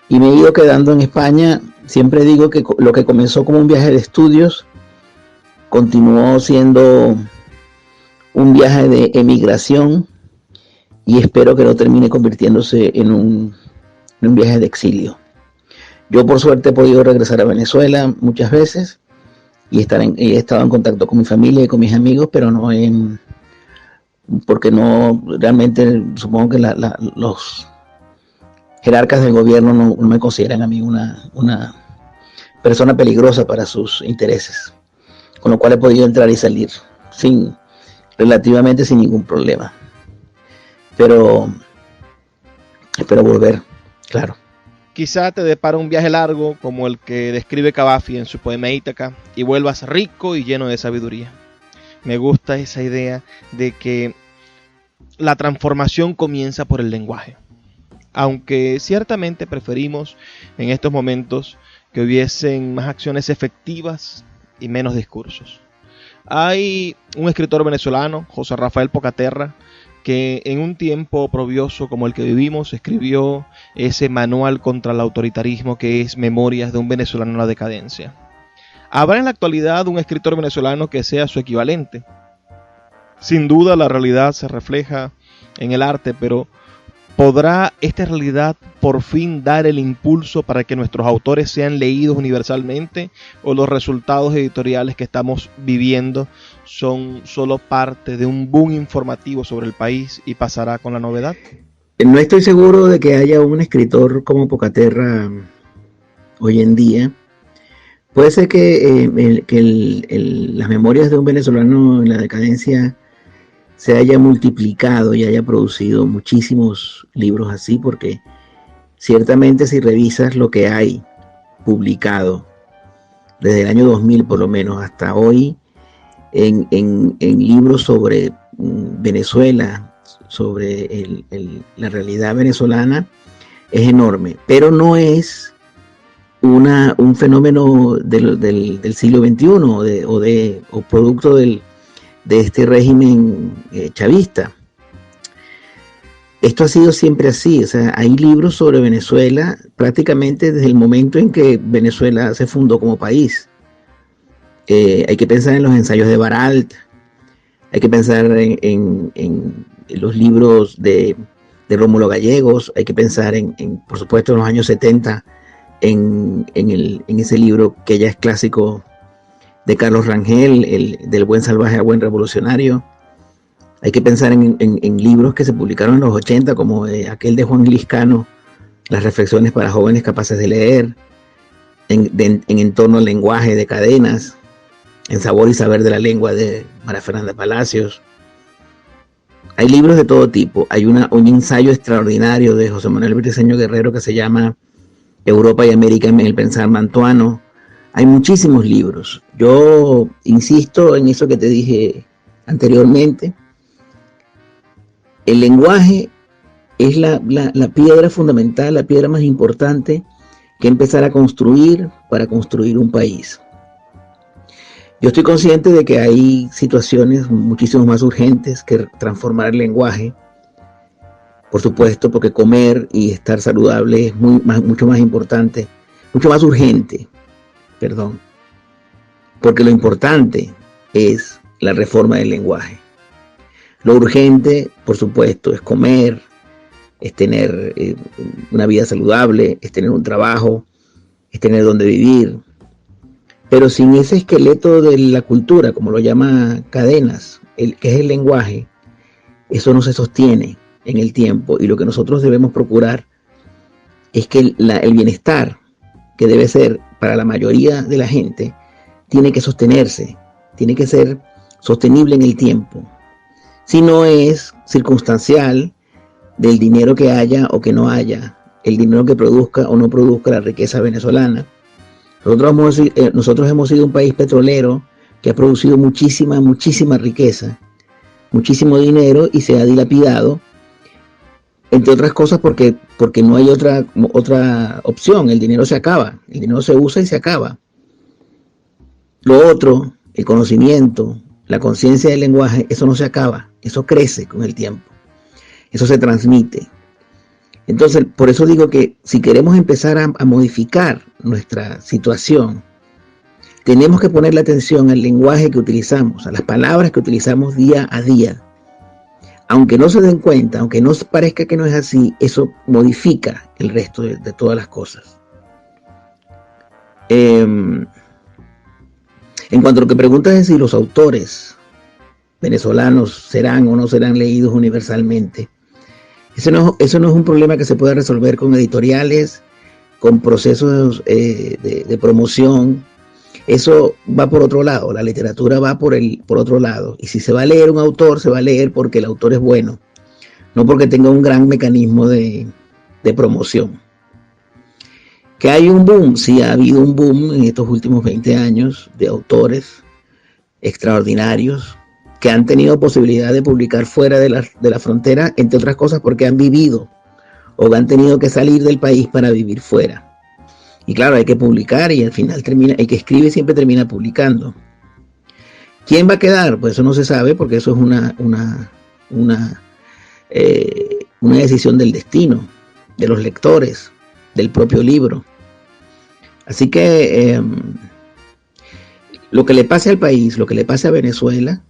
Y me he ido quedando en España. Siempre digo que lo que comenzó como un viaje de estudios continuó siendo un viaje de emigración y espero que no termine convirtiéndose en un viaje de exilio. Yo por suerte he podido regresar a Venezuela muchas veces y he estado en contacto con mi familia y con mis amigos, pero no porque no, realmente supongo que los jerarcas del gobierno no me consideran a mí una persona peligrosa para sus intereses, con lo cual he podido entrar y salir relativamente sin ningún problema. Pero espero volver, claro. Quizá te depara un viaje largo como el que describe Cavafy en su poema Ítaca y vuelvas rico y lleno de sabiduría. Me gusta esa idea de que la transformación comienza por el lenguaje. Aunque ciertamente preferimos en estos momentos que hubiesen más acciones efectivas y menos discursos. Hay un escritor venezolano, José Rafael Pocaterra, que en un tiempo oprobioso como el que vivimos escribió ese manual contra el autoritarismo que es Memorias de un venezolano en la decadencia. ¿Habrá en la actualidad un escritor venezolano que sea su equivalente? Sin duda la realidad se refleja en el arte, pero ¿podrá esta realidad por fin dar el impulso para que nuestros autores sean leídos universalmente? ¿O los resultados editoriales que estamos viviendo son solo parte de un boom informativo sobre el país y pasará con la novedad? No estoy seguro de que haya un escritor como Pocaterra hoy en día. Puede ser que las memorias de un venezolano en la decadencia se haya multiplicado y haya producido muchísimos libros así, porque ciertamente si revisas lo que hay publicado desde el año 2000 por lo menos hasta hoy en libros sobre Venezuela, sobre la realidad venezolana, es enorme, pero no es un fenómeno del siglo XXI o producto de este régimen chavista. Esto ha sido siempre así, o sea, hay libros sobre Venezuela prácticamente desde el momento en que Venezuela se fundó como país. Hay que pensar en los ensayos de Baralt, hay que pensar en los libros de Rómulo Gallegos, hay que pensar por supuesto, en los años 70, en ese libro que ya es clásico de Carlos Rangel, del buen salvaje al buen revolucionario. Hay que pensar en libros que se publicaron en los 80, como aquel de Juan Liscano, Las reflexiones para jóvenes capaces de leer, en torno al lenguaje de Cadenas, En sabor y saber de la lengua de María Fernanda Palacios. Hay libros de todo tipo. Hay un ensayo extraordinario de José Manuel Briceño Guerrero que se llama Europa y América en el pensar mantuano. Hay muchísimos libros. Yo insisto en eso que te dije anteriormente. El lenguaje es la piedra fundamental, la piedra más importante que empezar a construir para construir un país. Yo estoy consciente de que hay situaciones muchísimo más urgentes que transformar el lenguaje. Por supuesto, porque comer y estar saludable es mucho más importante, mucho más urgente. Porque lo importante es la reforma del lenguaje. Lo urgente, por supuesto, es comer, es tener una vida saludable, es tener un trabajo, es tener donde vivir. Pero sin ese esqueleto de la cultura, como lo llama Cadenas, que es el lenguaje, eso no se sostiene en el tiempo. Y lo que nosotros debemos procurar es que el bienestar, que debe ser para la mayoría de la gente, tiene que sostenerse, tiene que ser sostenible en el tiempo. Si no es circunstancial del dinero que haya o que no haya, el dinero que produzca o no produzca la riqueza venezolana. Nosotros hemos sido un país petrolero que ha producido muchísima riqueza, muchísimo dinero, y se ha dilapidado, entre otras cosas porque no hay otra opción. El dinero se acaba, el dinero se usa y se acaba. Lo otro, el conocimiento, la conciencia del lenguaje, eso no se acaba, eso crece con el tiempo, eso se transmite. Entonces, por eso digo que si queremos empezar a modificar nuestra situación, tenemos que ponerle atención al lenguaje que utilizamos, a las palabras que utilizamos día a día. Aunque no se den cuenta, aunque no parezca que no es así, eso modifica el resto de todas las cosas. En cuanto a lo que preguntas es si los autores venezolanos serán o no serán leídos universalmente. Eso no es un problema que se pueda resolver con editoriales, con procesos de promoción. Eso va por otro lado, la literatura va por otro lado. Y si se va a leer un autor, se va a leer porque el autor es bueno, no porque tenga un gran mecanismo de promoción. Que hay un boom, sí ha habido un boom en estos últimos 20 años de autores extraordinarios que han tenido posibilidad de publicar fuera de la frontera, entre otras cosas porque han vivido o han tenido que salir del país para vivir fuera. Y claro, hay que publicar y al final el que escribe siempre termina publicando. ¿Quién va a quedar? Pues eso no se sabe porque eso es una decisión del destino, de los lectores, del propio libro. Así que lo que le pase al país, lo que le pase a Venezuela,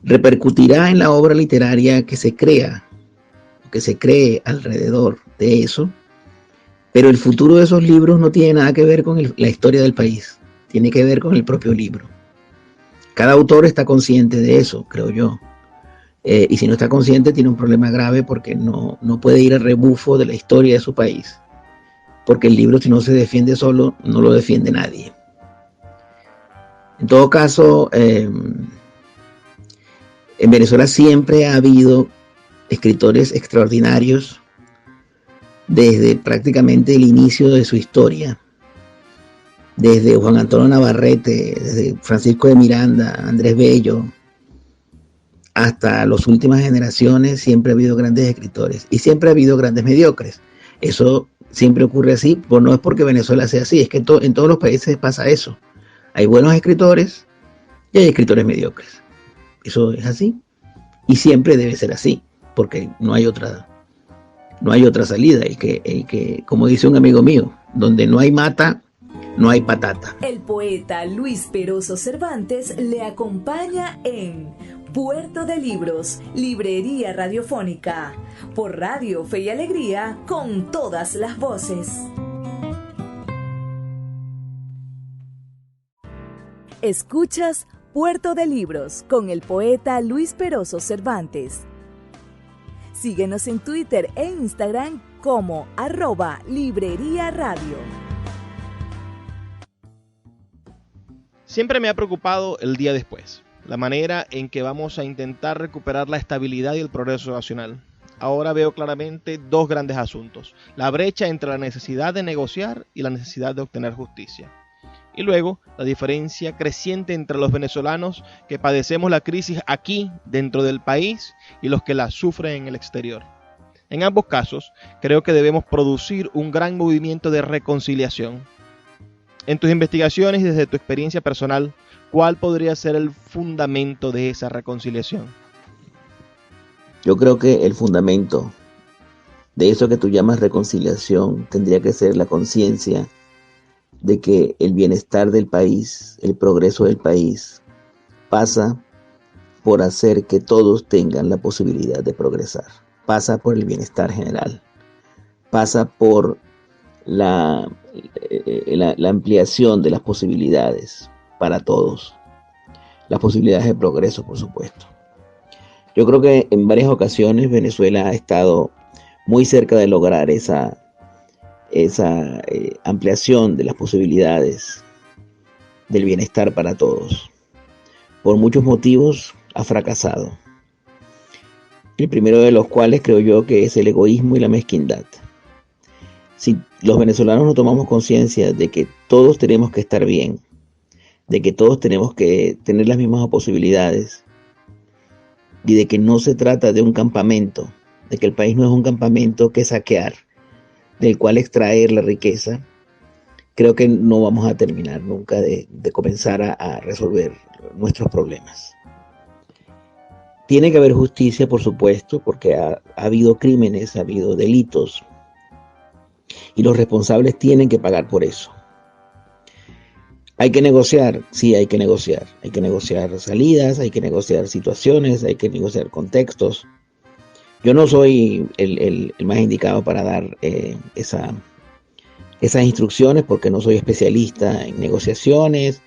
repercutirá en la obra literaria que se crea, que se cree alrededor de eso, pero el futuro de esos libros no tiene nada que ver con la historia del país, tiene que ver con el propio libro. Cada autor está consciente de eso, creo yo. Y si no está consciente, tiene un problema grave porque no puede ir al rebufo de la historia de su país. Porque el libro, si no se defiende solo, no lo defiende nadie. En todo caso, en Venezuela siempre ha habido escritores extraordinarios desde prácticamente el inicio de su historia. Desde Juan Antonio Navarrete, desde Francisco de Miranda, Andrés Bello, hasta las últimas generaciones siempre ha habido grandes escritores y siempre ha habido grandes mediocres. Eso siempre ocurre así, pues no es porque Venezuela sea así, es que en todos los países pasa eso. Hay buenos escritores y hay escritores mediocres. Eso es así y siempre debe ser así, porque no hay otra salida. Y que, como dice un amigo mío, donde no hay mata, no hay patata. El poeta Luis Peroso Cervantes le acompaña en Puerto de Libros, Librería Radiofónica, por Radio Fe y Alegría, con todas las voces. Escuchas Puerto de Libros con el poeta Luis Peroso Cervantes. Síguenos en Twitter e Instagram como @Librería Radio. Siempre me ha preocupado el día después, la manera en que vamos a intentar recuperar la estabilidad y el progreso nacional. Ahora veo claramente dos grandes asuntos: la brecha entre la necesidad de negociar y la necesidad de obtener justicia. Y luego, la diferencia creciente entre los venezolanos que padecemos la crisis aquí, dentro del país, y los que la sufren en el exterior. En ambos casos, creo que debemos producir un gran movimiento de reconciliación. En tus investigaciones y desde tu experiencia personal, ¿cuál podría ser el fundamento de esa reconciliación? Yo creo que el fundamento de eso que tú llamas reconciliación tendría que ser la conciencia de que el bienestar del país, el progreso del país, pasa por hacer que todos tengan la posibilidad de progresar. Pasa por el bienestar general. Pasa por la ampliación de las posibilidades para todos. Las posibilidades de progreso, por supuesto. Yo creo que en varias ocasiones Venezuela ha estado muy cerca de lograr esa ampliación de las posibilidades del bienestar para todos. Por muchos motivos ha fracasado. El primero de los cuales creo yo que es el egoísmo y la mezquindad. Si los venezolanos no tomamos conciencia de que todos tenemos que estar bien, de que todos tenemos que tener las mismas posibilidades y de que no se trata de un campamento, de que el país no es un campamento que saquear, del cual extraer la riqueza, creo que no vamos a terminar nunca de comenzar a resolver nuestros problemas. Tiene que haber justicia, por supuesto, porque ha habido crímenes, ha habido delitos, y los responsables tienen que pagar por eso. Hay que negociar, sí, hay que negociar salidas, hay que negociar situaciones, hay que negociar contextos. Yo no soy el más indicado para dar esas instrucciones porque no soy especialista en negociaciones,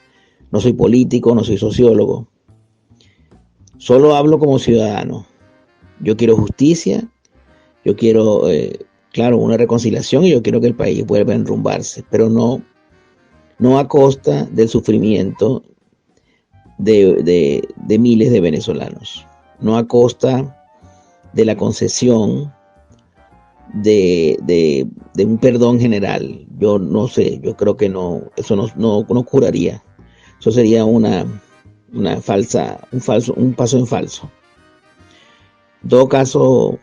no soy político, no soy sociólogo. Solo hablo como ciudadano. Yo quiero justicia, yo quiero, claro, una reconciliación, y yo quiero que el país vuelva a enrumbarse, pero no a costa del sufrimiento de miles de venezolanos, no a costa de la concesión de un perdón general. Yo no sé, yo creo que no, eso no curaría. Eso sería un paso en falso. En todo caso,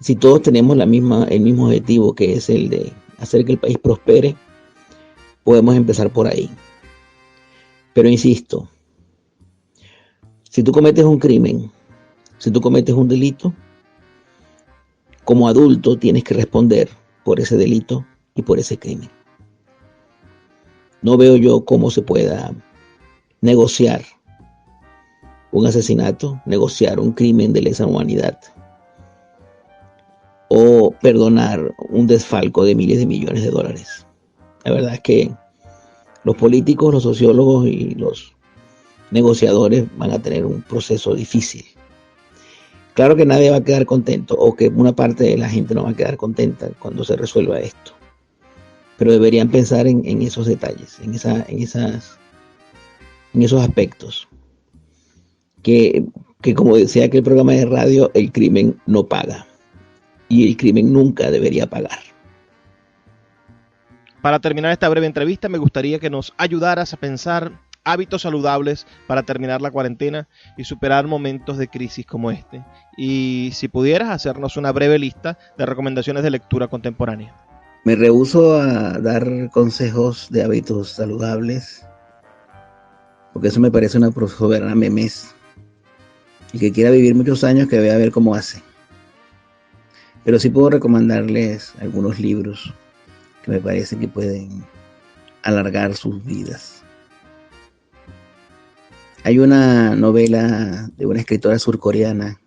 si todos tenemos el mismo objetivo, que es el de hacer que el país prospere, podemos empezar por ahí. Pero insisto, si tú cometes un crimen, si tú cometes un delito, como adulto tienes que responder por ese delito y por ese crimen. No veo yo cómo se pueda negociar un asesinato, negociar un crimen de lesa humanidad o perdonar un desfalco de miles de millones de dólares. La verdad es que los políticos, los sociólogos y los negociadores van a tener un proceso difícil. Claro que nadie va a quedar contento, o que una parte de la gente no va a quedar contenta cuando se resuelva esto. Pero deberían pensar en esos detalles, en esos aspectos. Que como decía aquel programa de radio, el crimen no paga. Y el crimen nunca debería pagar. Para terminar esta breve entrevista, me gustaría que nos ayudaras a pensar hábitos saludables para terminar la cuarentena y superar momentos de crisis como este. Y si pudieras hacernos una breve lista de recomendaciones de lectura contemporánea. Me rehúso a dar consejos de hábitos saludables, porque eso me parece una soberana memez. Y que quiera vivir muchos años, que vea a ver cómo hace. Pero sí puedo recomendarles algunos libros que me parece que pueden alargar sus vidas. Hay una novela de una escritora surcoreana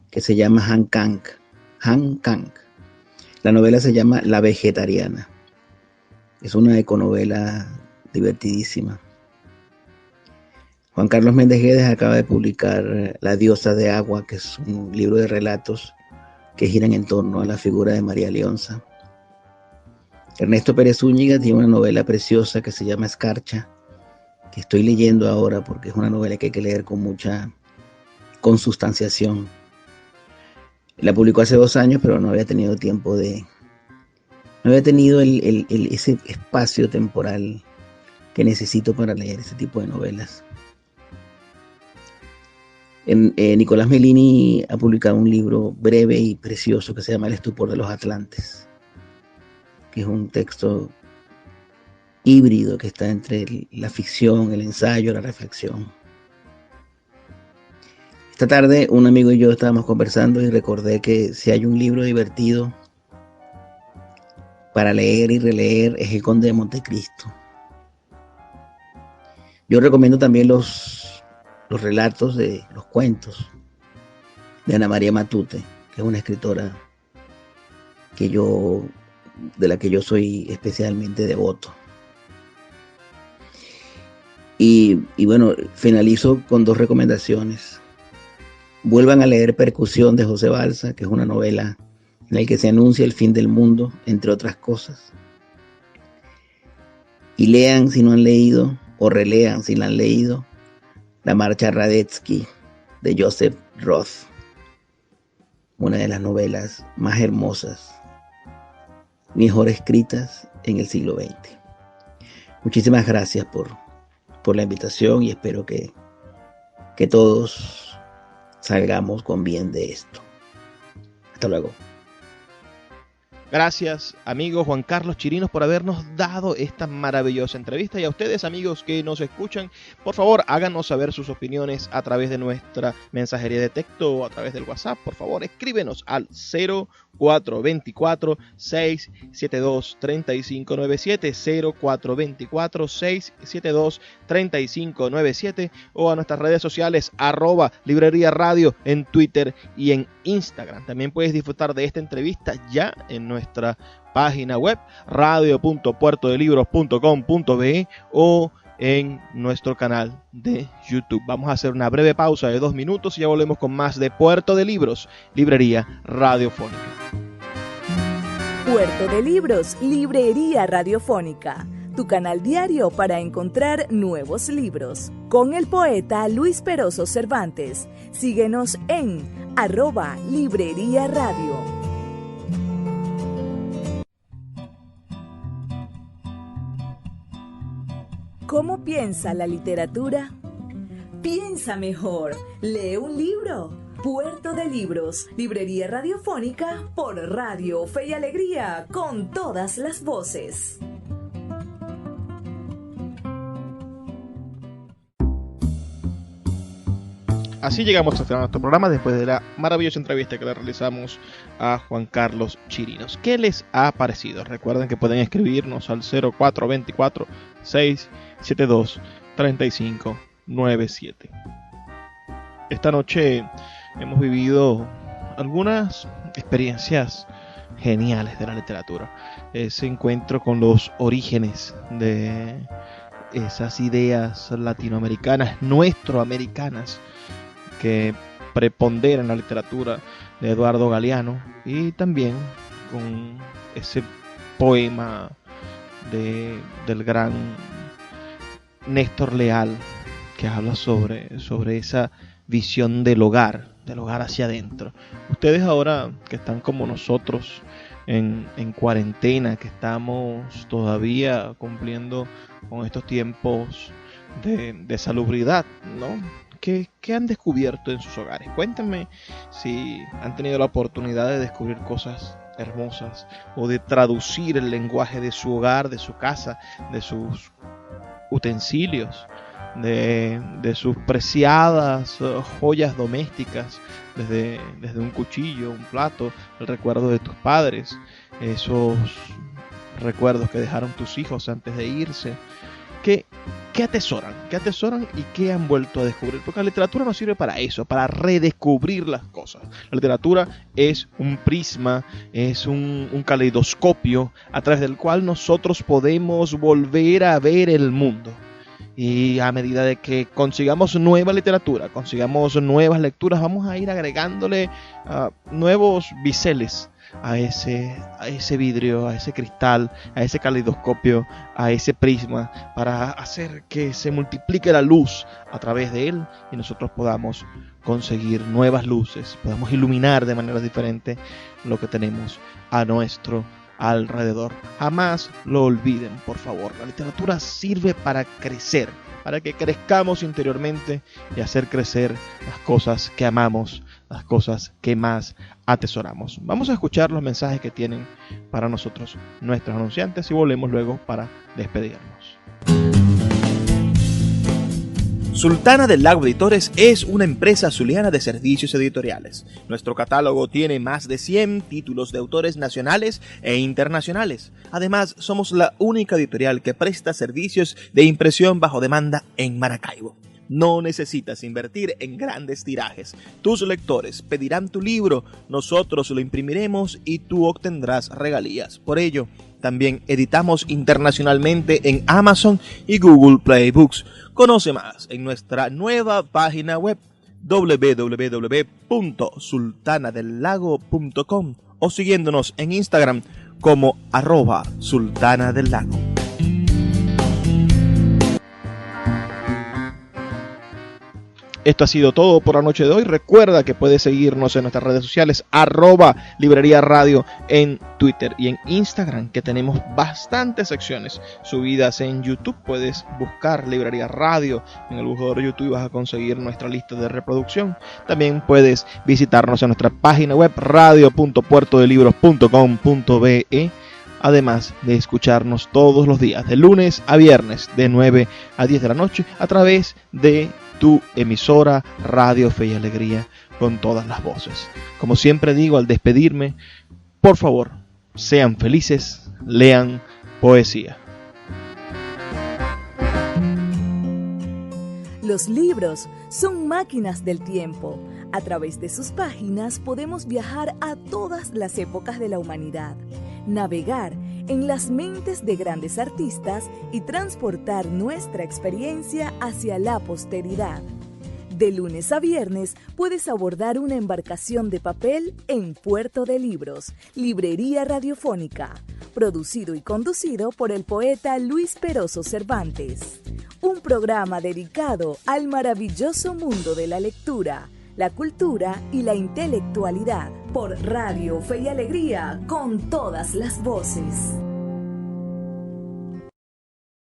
que se llama Han Kang. La novela se llama La Vegetariana. Es una econovela divertidísima. Juan Carlos Méndez Guedes acaba de publicar La Diosa de Agua, que es un libro de relatos que giran en torno a la figura de María Leonza. Ernesto Pérez Zúñiga tiene una novela preciosa que se llama Escarcha, que estoy leyendo ahora porque es una novela que hay que leer con mucha consustanciación. La publicó hace 2 años, pero no había tenido tiempo ese espacio temporal que necesito para leer ese tipo de novelas. Nicolás Melini ha publicado un libro breve y precioso que se llama El estupor de los Atlantes, que es un texto híbrido que está entre la ficción, el ensayo, la reflexión. Esta tarde un amigo y yo estábamos conversando y recordé que si hay un libro divertido para leer y releer es El Conde de Montecristo. Yo recomiendo también los relatos de los cuentos de Ana María Matute, que es una escritora de la que yo soy especialmente devoto. Y bueno, finalizo con 2 recomendaciones. Vuelvan a leer Percusión de José Balsa, que es una novela en la que se anuncia el fin del mundo, entre otras cosas. Y lean, si no han leído, o relean si la han leído, La Marcha Radetzky de Joseph Roth, una de las novelas más hermosas, mejor escritas en el siglo XX. Muchísimas gracias por la invitación y espero que todos salgamos con bien de esto. Hasta luego. Gracias, amigo Juan Carlos Chirinos, por habernos dado esta maravillosa entrevista. Y a ustedes, amigos que nos escuchan, por favor, háganos saber sus opiniones a través de nuestra mensajería de texto o a través del WhatsApp. Por favor, escríbenos al 0424-672-3597, 0424-672-3597, o a nuestras redes sociales, @Librería Radio en Twitter y en Instagram. También puedes disfrutar de esta entrevista ya en nuestra página web radio.puertodelibros.com.be o en nuestro canal de YouTube. Vamos a hacer una breve pausa de 2 minutos y ya volvemos con más de Puerto de Libros, Librería Radiofónica. Puerto de Libros, Librería Radiofónica, tu canal diario para encontrar nuevos libros. Con el poeta Luis Peroso Cervantes. Síguenos en @Librería Radio. ¿Cómo piensa la literatura? Piensa mejor. Lee un libro. Puerto de Libros, Librería Radiofónica por Radio Fe y Alegría, con todas las voces. Así llegamos hasta nuestro programa después de la maravillosa entrevista que le realizamos a Juan Carlos Chirinos. ¿Qué les ha parecido? Recuerden que pueden escribirnos al 0424-672-3597. Esta noche hemos vivido algunas experiencias geniales de la literatura. Ese encuentro con los orígenes de esas ideas latinoamericanas, nuestroamericanas, que preponderan en la literatura de Eduardo Galeano, y también con ese poema del gran Néstor Leal, que habla sobre esa visión del hogar hacia adentro. Ustedes ahora que están como nosotros en cuarentena, que estamos todavía cumpliendo con estos tiempos de salubridad, ¿no? ¿Qué han descubierto en sus hogares? Cuéntenme si han tenido la oportunidad de descubrir cosas hermosas o de traducir el lenguaje de su hogar, de su casa, de sus utensilios, de sus preciadas joyas domésticas, desde un cuchillo, un plato, el recuerdo de tus padres, esos recuerdos que dejaron tus hijos antes de irse. ¿Qué atesoran y qué han vuelto a descubrir? Porque la literatura nos sirve para eso, para redescubrir las cosas. La literatura es un prisma, es un caleidoscopio a través del cual nosotros podemos volver a ver el mundo. Y a medida de que consigamos nueva literatura, consigamos nuevas lecturas, vamos a ir agregándole nuevos biseles a ese vidrio, a ese cristal, a ese caleidoscopio, a ese prisma, para hacer que se multiplique la luz a través de él y nosotros podamos conseguir nuevas luces, podamos iluminar de manera diferente lo que tenemos a nuestro alrededor. Jamás lo olviden, por favor. La literatura sirve para crecer, para que crezcamos interiormente y hacer crecer las cosas que amamos, las cosas que más atesoramos. Vamos a escuchar los mensajes que tienen para nosotros nuestros anunciantes y volvemos luego para despedirnos. Sultana del Lago Editores es una empresa zuliana de servicios editoriales. Nuestro catálogo tiene más de 100 títulos de autores nacionales e internacionales. Además, somos la única editorial que presta servicios de impresión bajo demanda en Maracaibo. No necesitas invertir en grandes tirajes. Tus lectores pedirán tu libro, nosotros lo imprimiremos y tú obtendrás regalías. Por ello, también editamos internacionalmente en Amazon y Google Play Books. Conoce más en nuestra nueva página web www.sultanadelago.com o siguiéndonos en Instagram como @sultanadelago. Esto ha sido todo por la noche de hoy. Recuerda que puedes seguirnos en nuestras redes sociales @Librería Radio en Twitter y en Instagram, que tenemos bastantes secciones subidas en YouTube. Puedes buscar Librería Radio en el buscador de YouTube y vas a conseguir nuestra lista de reproducción. También puedes visitarnos en nuestra página web radio.puertodelibros.com.be, además de escucharnos todos los días de lunes a viernes de 9 a 10 de la noche a través de tu emisora Radio Fe y Alegría, con todas las voces. Como siempre digo al despedirme, por favor, sean felices, lean poesía. Los libros son máquinas del tiempo. A través de sus páginas podemos viajar a todas las épocas de la humanidad, navegar en las mentes de grandes artistas y transportar nuestra experiencia hacia la posteridad. De lunes a viernes puedes abordar una embarcación de papel en Puerto de Libros, Librería Radiofónica, producido y conducido por el poeta Luis Peroso Cervantes. Un programa dedicado al maravilloso mundo de la lectura, la cultura y la intelectualidad, por Radio Fe y Alegría, con todas las voces.